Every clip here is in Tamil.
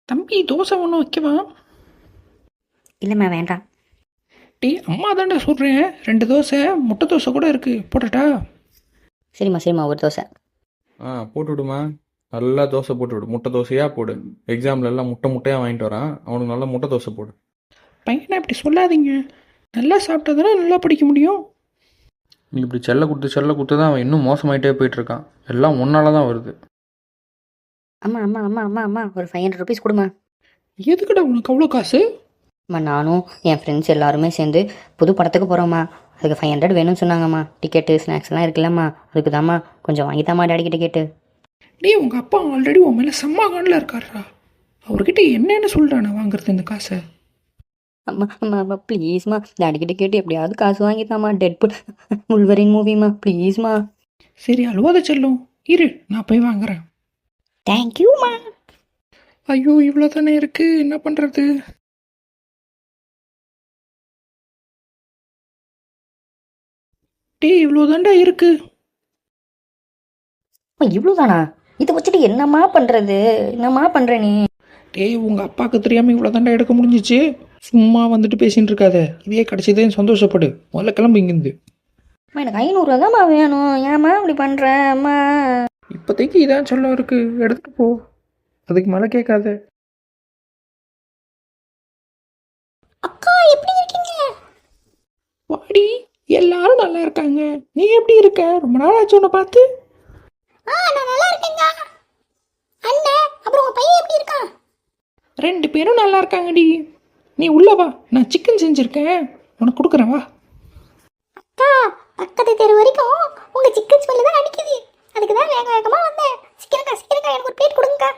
தம்பி தோசை ஒன்று வைக்கவா? இல்லைம்மா வேண்டாம். டீ அம்மா தாண்டா சொல்கிறேன், 2 தோசை, முட்டை தோசை கூட இருக்குது, போடட்டா? சரிம்மா ஒரு தோசை. போட்டு விடுமா. நல்லா தோசை போட்டு விடு. முட்டை தோசையாக போடு. எக்ஸாம்ல எல்லாம் முட்டையாக வாங்கிட்டு வரான். அவனுக்கு நல்லா முட்டை தோசை போடு. பையனை இப்படி சொல்லாதீங்க, நல்லா சாப்பிட்டா தானே நல்லா படிக்க முடியும். நீ இப்படி செல்ல கொடுத்து தான் அவன் இன்னும் மோசமாயிட்டே போயிட்டு இருக்கான். எல்லாம் ஒன்னால தான் வருது. அம்மா அம்மா அம்மா அம்மா அம்மா ஒரு 500 ருபீஸ் கொடுமா. எதுக்குடா உனக்கு அவ்வளோ காசு? அம்மா நானும் என் ஃப்ரெண்ட்ஸ் எல்லாருமே சேர்ந்து புது படத்துக்கு போகிறோம்மா. அதுக்கு 500 வேணும்னு சொன்னாங்கம்மா. டிக்கெட்டு ஸ்நாக்ஸ்லாம் இருக்குல்லம்மா, அதுக்கு தாம்மா. கொஞ்சம் வாங்கித்தாம்மா டாடிக்கிட்ட கேட்டு. டே உங்கள் அப்பா ஆல்ரெடி உன் மேலே செம்ம காண்டில் இருக்காரா? அவர்கிட்ட என்னென்னு சொல்கிறானே வாங்குறது இந்த காசை? அம்மா அம்மா அம்மா ப்ளீஸ்மா டாடிக்கிட்ட கேட்டு எப்படியாவது காசு வாங்கித்தாம்மா. டெட்புல் முல்வரின் மூவிமா ப்ளீஸ்மா. சரி அழுவாத செல்லும், இரு நான் போய் வாங்குறேன். தேங்க்யூம்மா. ஐயோ இவ்வளோ தானே இருக்குது, என்ன பண்ணுறது? டே இவ்வளோ தாண்டா இருக்கு. இவ்வளோதானா? இதை வச்சுட்டு என்னம்மா பண்ணுறது? என்னம்மா பண்ணுற நீ? டேய் உங்கள் அப்பாவுக்கு தெரியாமல் இவ்வளோ தாண்டா எடுக்க முடிஞ்சிச்சு. சும்மா வந்துட்டு பேசின்னு இருக்காத, இதே கிடச்சதே சந்தோஷப்படு. முதல்ல கிளம்பு இங்கேருந்து. அம்மா எனக்கு 500 தான்மா வேணும். ஏம்மா இப்படி பண்ணுறேன் அம்மா? இப்போதைக்கு இதான் சொல்ல இருக்கு, எடுத்துட்டு போ, அதுக்கு மேலே கேட்காத. அக்கா எப்படி இருக்கீங்க? வாடி, எல்லாரும் நல்லா இருக்காங்க, நீ எப்படி இருக்க? ரொம்ப நாள் ஆச்சு உன்னை பார்த்து. நான் நல்லா இருக்கேங்க. அண்ணே அப்புறம் உங்க பையன் எப்படி இருக்கான்? 2 பேரும் நல்லா இருக்காங்கடி. நீ உள்ள வா, நான் சிக்கன் செஞ்சுருக்கேன், உனக்கு கொடுக்குறேன் வா. அக்கா பக்கத்து தெரு வரைக்கும் உங்க சிக்கன் ஸ்மெல் தான் அடிக்குது. அதுக்கு தான் வேகமாக வந்தேன். சீக்கிரக்கா எனக்கு ஒரு பிளேட் கொடுங்கக்கா.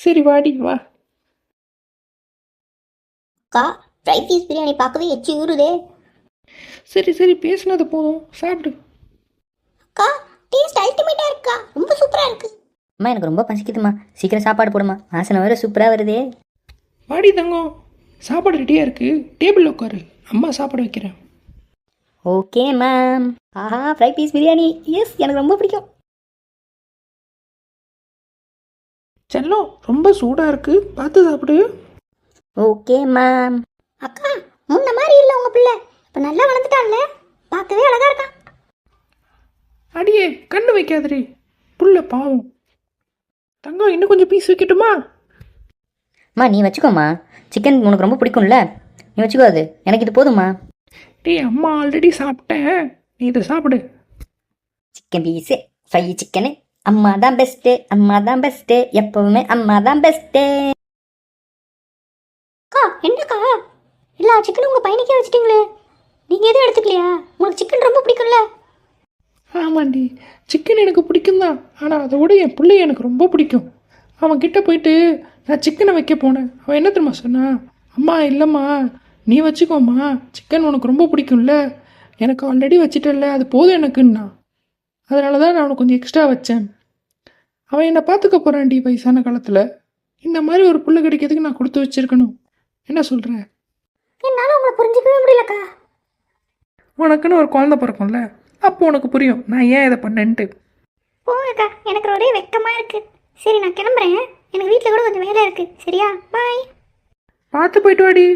சரி வாடி வா. அக்கா ஃப்ரை பீஸ் பிரியாணி பார்க்கவே எச்சி ஊறுதே. சரி பேசுனது போதும், சாப்பிடு. அக்கா டேஸ்ட் அல்டிமேட்டாக இருக்கா, ரொம்ப சூப்பராக இருக்கு. அம்மா எனக்கு ரொம்ப பசிக்குதுமா, சீக்கிரம் சாப்பாடு போடுமா. வாசனை வேறு சூப்பராக வருதே. வாடி தங்கம், சாப்பாடு ரெடியாக இருக்கு, டேபிளில் உட்காரு, அம்மா சாப்பாடு வைக்கிறேன். Okay ma'am. ஆஹா ஃப்ரை பீஸ் பிரியாணி, எஸ் எனக்கு ரொம்ப பிடிக்கும். செல்லம் ரொம்ப சூடாக இருக்கு, பார்த்து சாப்பிடு. Okay ma'am. அக்கா முன்ன மாதிரி இல்லை உங்கள் பிள்ளை, இப்போ நல்லா வளர்ந்துட்டான்ல, பார்க்கவே அழகாக இருக்கான். அடியே கண்ணு வைக்காதடி, புள்ள பாவம். தங்கம் இன்னும் கொஞ்சம் பீஸ் வைக்கட்டுமா? அம்மா நீ வச்சுக்கோம்மா, சிக்கன் உனக்கு ரொம்ப பிடிக்கும்ல, நீ வச்சுக்கோ, அது எனக்கு இது போதும்மா. டேய் அம்மா ஆல்ரெடி சாப்பிட்டேன், நீ இதை சாப்பிடு. சிக்கன் பீஸு ஃப்ரை சிக்கனு, அம்மா தான் பெஸ்ட்டு, எப்பவுமே அம்மா தான் பெஸ்ட்டு. அக்கா என்னக்கா எல்லா சிக்கனும் உங்கள் பையனுக்கே வச்சுட்டீங்களே, நீங்கள் எதுவும் எடுத்துக்கலையா? உங்களுக்கு சிக்கன் ரொம்ப பிடிக்கும்ல? ஆமாண்டி, சிக்கன் எனக்கு பிடிக்கும் தான், ஆனால் அதை விட என் பிள்ளை எனக்கு ரொம்ப பிடிக்கும். அவன் கிட்ட போயிட்டு நான் சிக்கனை வைக்க போனேன், அவன் என்ன தெரியுமா சொன்னான்? அம்மா இல்லைம்மா நீ வச்சுக்கோம்மா, சிக்கன் உனக்கு ரொம்ப பிடிக்கும்ல, எனக்கு ஆல்ரெடி வச்சிட்டல, அது போதும் எனக்குன்னா. அதனால தான் நான் அவனுக்கு கொஞ்சம் எக்ஸ்ட்ரா வச்சேன். அவன் என்னை பார்த்துக்க போகிறான்டி வயசான காலத்தில். இந்த மாதிரி ஒரு பிள்ளை கிடைக்கிறதுக்கு நான் கொடுத்து வச்சிருக்கணும். என்ன சொல்கிற? என்னால் உங்களை புரிஞ்சுக்கவே முடியலக்கா. உனக்குன்னு ஒரு குழந்தை பிறக்கும்ல, அப்போ உனக்கு புரியும் நான் ஏன் இதை பண்ணேன்ட்டு. போங்கக்கா, எனக்கு ஒரே வெக்கமாக இருக்குது. சரி நான் கிளம்புறேன், எனக்கு வீட்டில் கூட கொஞ்சம் வேலை இருக்குது. சரியா? பாய். பார்த்து போயிட்டு வாடி.